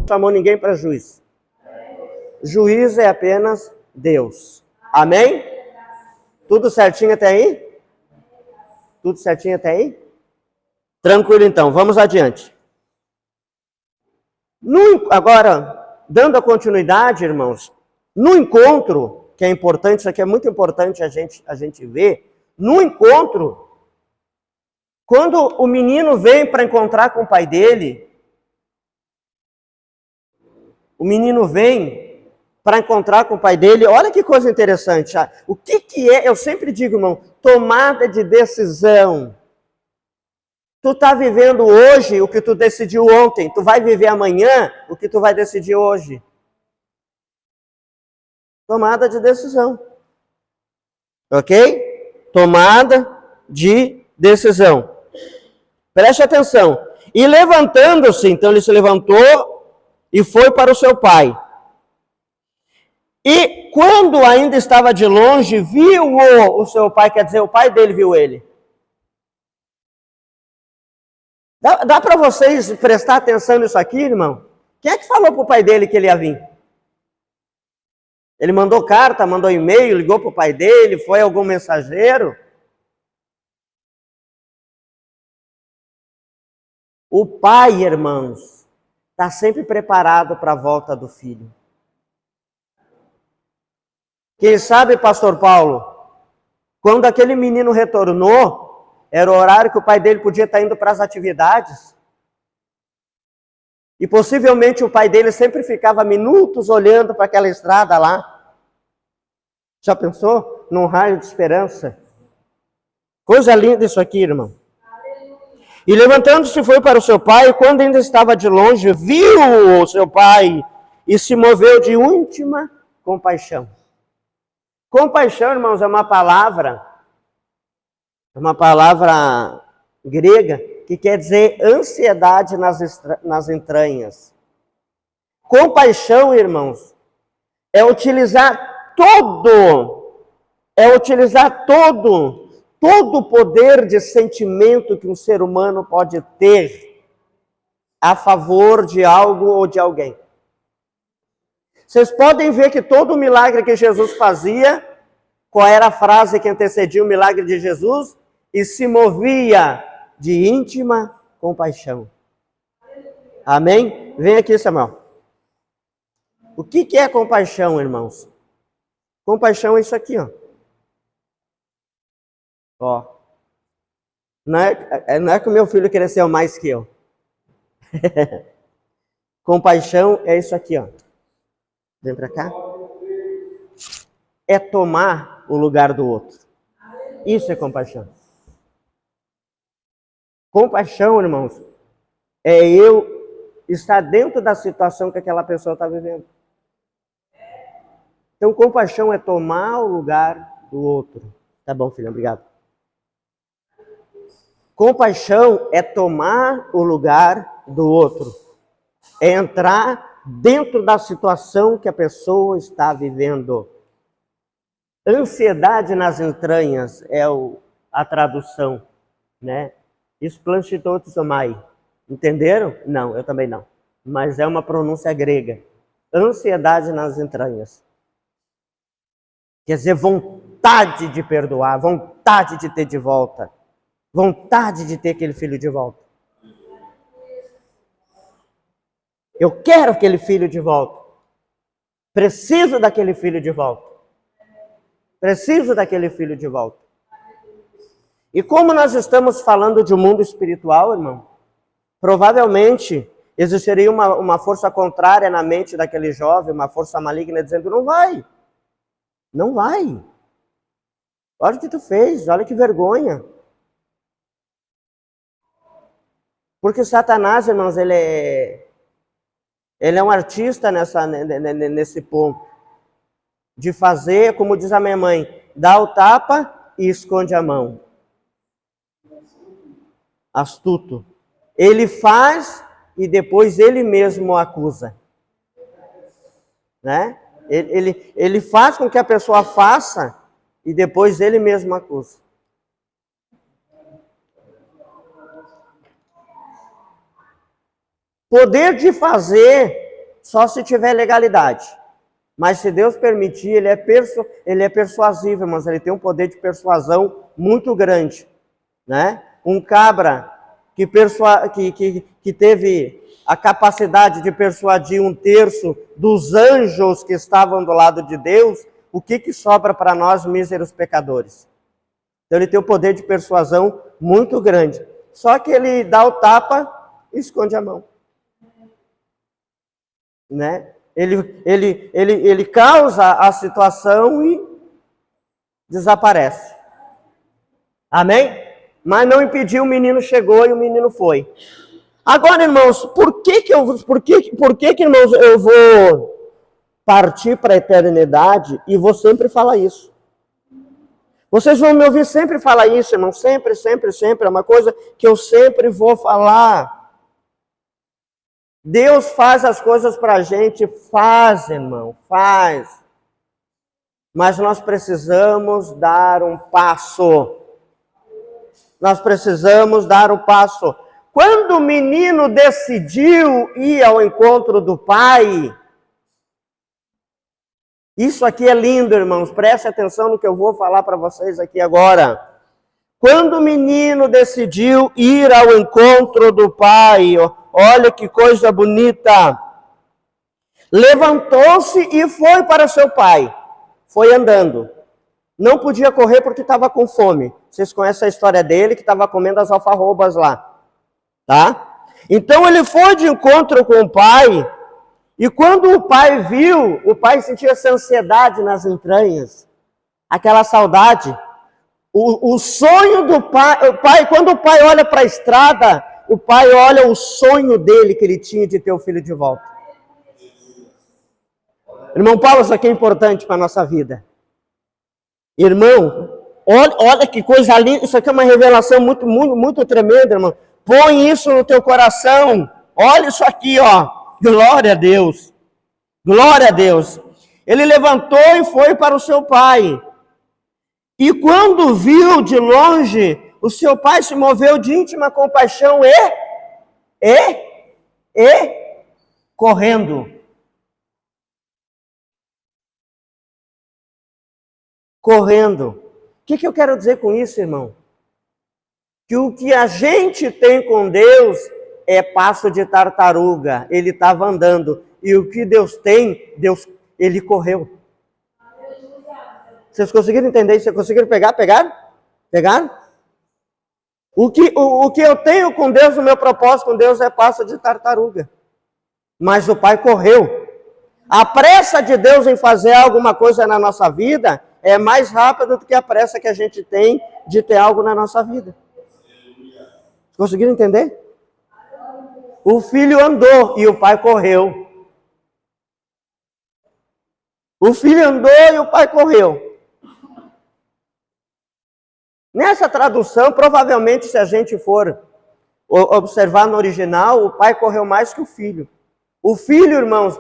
chamou ninguém para juiz. Juiz é apenas Deus. Amém? Tudo certinho até aí? Tudo certinho até aí? Tranquilo então, vamos adiante. Agora, dando a continuidade, irmãos, no encontro, que é importante, isso aqui é muito importante a gente ver, no encontro, quando o menino vem para encontrar com o pai dele, o menino vem para encontrar com o pai dele, olha que coisa interessante. O que é, eu sempre digo, irmão, tomada de decisão. Tu está vivendo hoje o que tu decidiu ontem, tu vai viver amanhã o que tu vai decidir hoje. Tomada de decisão. Ok? Tomada de decisão. Preste atenção. E levantando-se, então ele se levantou e foi para o seu pai. E quando ainda estava de longe, viu o seu pai, quer dizer, o pai dele viu ele. Dá para vocês prestar atenção nisso aqui, irmão? Quem é que falou para o pai dele que ele ia vir? Ele mandou carta, mandou e-mail, ligou para o pai dele, foi algum mensageiro? O pai, irmãos, está sempre preparado para a volta do filho. Quem sabe, pastor Paulo, quando aquele menino retornou, era o horário que o pai dele podia estar indo para as atividades. E possivelmente o pai dele sempre ficava minutos olhando para aquela estrada lá. Já pensou? Num raio de esperança. Coisa linda isso aqui, irmão. E levantando-se foi para o seu pai, e quando ainda estava de longe, viu o seu pai e se moveu de íntima compaixão. Compaixão, irmãos, é uma palavra grega que quer dizer ansiedade nas entranhas. Compaixão, irmãos, é utilizar todo o poder de sentimento que um ser humano pode ter a favor de algo ou de alguém. Vocês podem ver que todo o milagre que Jesus fazia, qual era a frase que antecedia o milagre de Jesus? E se movia de íntima compaixão. Amém? Vem aqui, Samuel. O que é compaixão, irmãos? Compaixão é isso aqui, ó. Não é que o meu filho cresceu mais que eu. Compaixão é isso aqui, ó. Vem pra cá. É tomar o lugar do outro. Isso é compaixão. Compaixão, irmãos, é eu estar dentro da situação que aquela pessoa está vivendo. Então, compaixão é tomar o lugar do outro. Tá bom, filho, obrigado. Compaixão é tomar o lugar do outro. É entrar dentro da situação que a pessoa está vivendo. Ansiedade nas entranhas é a tradução, né? Esplanchitotsomai. Entenderam? Não, eu também não. Mas é uma pronúncia grega. Ansiedade nas entranhas. Quer dizer, vontade de perdoar, vontade de ter de volta. Vontade de ter aquele filho de volta. Eu quero aquele filho de volta. Preciso daquele filho de volta. Preciso daquele filho de volta. E como nós estamos falando de um mundo espiritual, irmão, provavelmente existiria uma força contrária na mente daquele jovem, uma força maligna dizendo, não vai. Não vai. Olha o que tu fez, olha que vergonha. Porque Satanás, irmãos, ele é um artista nesse ponto. De fazer, como diz a minha mãe, dá o tapa e esconde a mão. Astuto. Ele faz e depois ele mesmo acusa. Né? Ele faz com que a pessoa faça e depois ele mesmo acusa. Poder de fazer só se tiver legalidade. Mas se Deus permitir, ele é persuasivo, irmãos, ele tem um poder de persuasão muito grande, né? Um cabra que teve a capacidade de persuadir 1/3 dos anjos que estavam do lado de Deus, o que sobra para nós míseros pecadores? Então ele tem um poder de persuasão muito grande. Só que ele dá o tapa e esconde a mão, né? Ele causa a situação e desaparece. Amém? Mas não impediu, o menino chegou e o menino foi. Agora, irmãos, por que, irmãos, eu vou partir para a eternidade e vou sempre falar isso? Vocês vão me ouvir sempre falar isso, irmão, sempre, é uma coisa que eu sempre vou falar. Deus faz as coisas para a gente, faz, irmão, faz. Mas nós precisamos dar um passo. Nós precisamos dar um passo. Quando o menino decidiu ir ao encontro do pai, isso aqui é lindo, irmãos, preste atenção no que eu vou falar para vocês aqui agora. Quando o menino decidiu ir ao encontro do pai, olha que coisa bonita, levantou-se e foi para seu pai, foi andando. Não podia correr porque estava com fome. Vocês conhecem a história dele, que estava comendo as alfarrobas lá, tá? Então ele foi de encontro com o pai, e quando o pai viu, o pai sentia essa ansiedade nas entranhas, aquela saudade. O sonho do pai, quando o pai olha para a estrada, o pai olha o sonho dele que ele tinha de ter o filho de volta. Irmão Paulo, isso aqui é importante para a nossa vida. Irmão, olha que coisa linda, isso aqui é uma revelação muito tremenda, irmão. Põe isso no teu coração, olha isso aqui, ó. Glória a Deus, glória a Deus. Ele levantou e foi para o seu pai. E quando viu de longe, o seu pai se moveu de íntima compaixão e correndo. Correndo. O que eu quero dizer com isso, irmão? Que o que a gente tem com Deus é passo de tartaruga. Ele estava andando. E o que Deus tem, ele correu. Vocês conseguiram entender isso? Vocês conseguiram pegar? Pegaram? O que eu tenho com Deus, o meu propósito com Deus é passo de tartaruga. Mas o pai correu. A pressa de Deus em fazer alguma coisa na nossa vida é mais rápida do que a pressa que a gente tem de ter algo na nossa vida. Conseguiram entender? O filho andou e o pai correu. O filho andou e o pai correu. Nessa tradução, provavelmente, se a gente for observar no original, o pai correu mais que o filho. O filho, irmãos,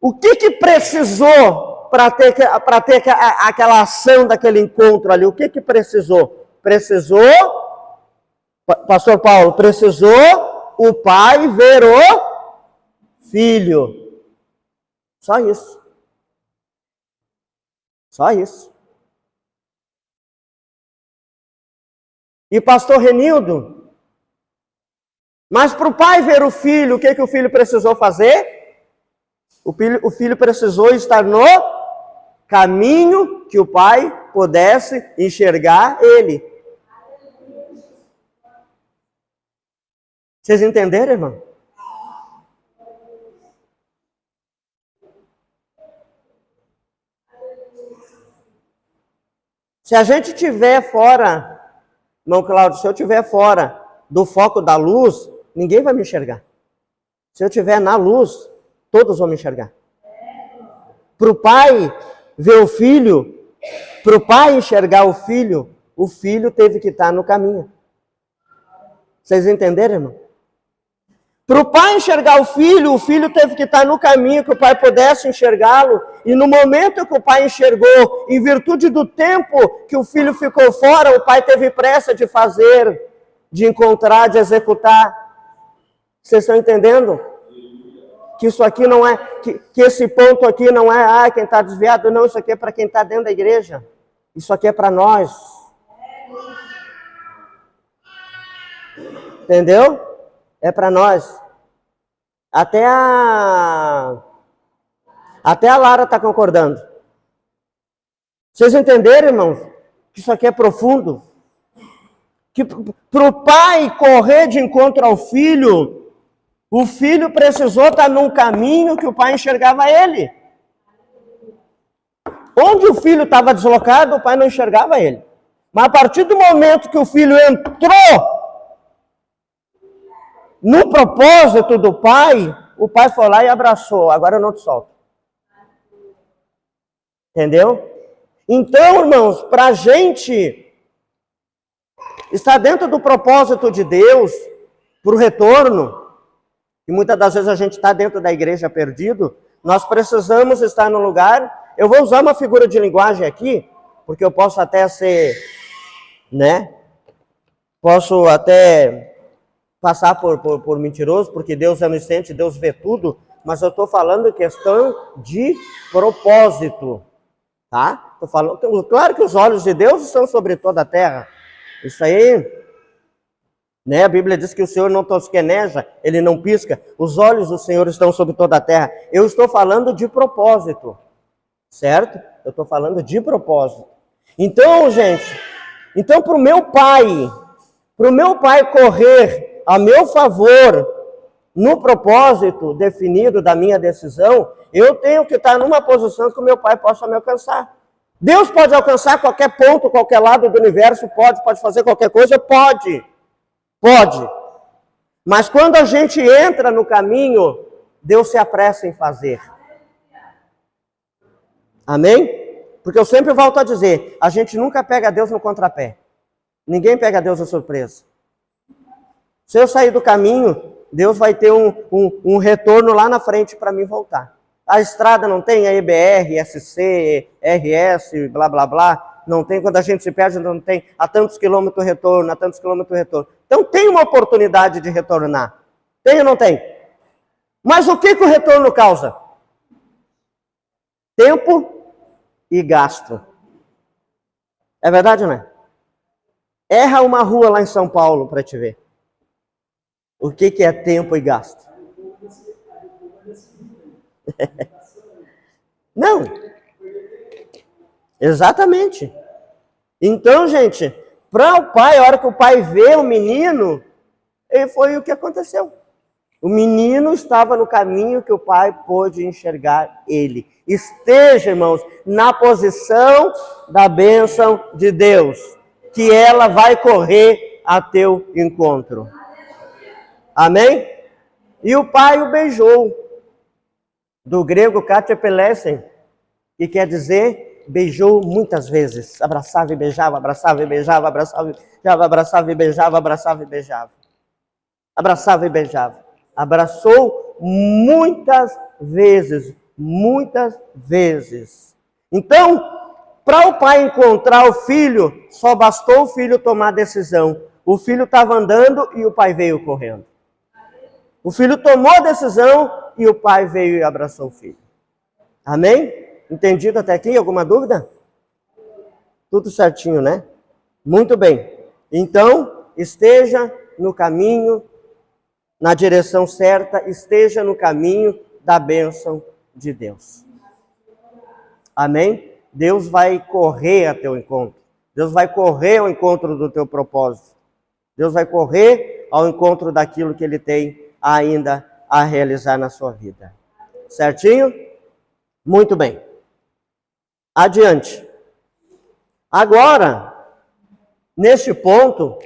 o que precisou para ter aquela ação daquele encontro ali? O que precisou? Precisou, pastor Paulo, precisou o pai ver o filho. Só isso. Só isso. E pastor Renildo, mas para o pai ver o filho, o que o filho precisou fazer? O filho precisou estar no caminho que o pai pudesse enxergar ele. Vocês entenderam, irmão? Se a gente estiver fora, irmão Cláudio, se eu estiver fora do foco da luz, ninguém vai me enxergar. Se eu estiver na luz, todos vão me enxergar. Para o pai ver o filho, para o pai enxergar o filho teve que estar no caminho. Vocês entenderam, irmão? Para o pai enxergar o filho teve que estar no caminho que o pai pudesse enxergá-lo. E no momento que o pai enxergou, em virtude do tempo que o filho ficou fora, o pai teve pressa de fazer, de encontrar, de executar. Vocês estão entendendo? que isso aqui não é, que esse ponto aqui não é, quem está desviado, não, isso aqui é para quem está dentro da igreja. Isso aqui é para nós. Entendeu? É para nós. Até a Lara está concordando. Vocês entenderam, irmãos? Que isso aqui é profundo. Que para o pai correr de encontro ao filho, o filho precisou estar num caminho que o pai enxergava ele. Onde o filho estava deslocado, o pai não enxergava ele. Mas a partir do momento que o filho entrou no propósito do pai, o pai foi lá e abraçou. Agora eu não te solto. Entendeu? Então, irmãos, para a gente estar dentro do propósito de Deus, para o retorno, e muitas das vezes a gente está dentro da igreja perdido, nós precisamos estar no lugar. Eu vou usar uma figura de linguagem aqui, porque eu posso até ser, né? Posso até passar por mentiroso, porque Deus é onisciente, Deus vê tudo, mas eu estou falando questão de propósito, tá? Estou falando, claro que os olhos de Deus estão sobre toda a terra. Isso aí, né? A Bíblia diz que o Senhor não tosqueneja, ele não pisca. Os olhos do Senhor estão sobre toda a terra. Eu estou falando de propósito, certo? Eu estou falando de propósito. Então, gente, para o meu pai correr a meu favor no propósito definido da minha decisão, eu tenho que estar numa posição que o meu pai possa me alcançar. Deus pode alcançar qualquer ponto, qualquer lado do universo, pode fazer qualquer coisa, pode. Mas quando a gente entra no caminho, Deus se apressa em fazer. Amém? Porque eu sempre volto a dizer, a gente nunca pega Deus no contrapé. Ninguém pega Deus de surpresa. Se eu sair do caminho, Deus vai ter um retorno lá na frente para mim voltar. A estrada não tem a EBR, SC, RS, blá, blá, blá. Não tem, quando a gente se perde, não tem a tantos quilômetros retorno, a tantos quilômetros retorno. Então tem uma oportunidade de retornar. Tem ou não tem? Mas o que o retorno causa? Tempo e gasto. É verdade ou não é? Erra uma rua lá em São Paulo para te ver. O que é tempo e gasto? Não. Exatamente. Então, gente, para o pai, a hora que o pai vê o menino, foi o que aconteceu. O menino estava no caminho que o pai pôde enxergar ele. Esteja, irmãos, na posição da bênção de Deus, que ela vai correr a teu encontro. Amém? E o pai o beijou. Do grego katepelesen, que quer dizer beijou muitas vezes. Abraçava e beijava, abraçava e beijava, abraçava e beijava, abraçava e beijava, abraçava e beijava. Abraçava e beijava. Abraçou muitas vezes, muitas vezes. Então, para o pai encontrar o filho, só bastou o filho tomar a decisão. O filho estava andando e o pai veio correndo. O filho tomou a decisão e o pai veio e abraçou o filho. Amém? Entendido até aqui? Alguma dúvida? Tudo certinho, né? Muito bem. Então, esteja no caminho, na direção certa, esteja no caminho da bênção de Deus. Amém? Deus vai correr a teu encontro. Deus vai correr ao encontro do teu propósito. Deus vai correr ao encontro daquilo que Ele tem ainda a realizar na sua vida. Certinho? Muito bem. Adiante. Agora, neste ponto,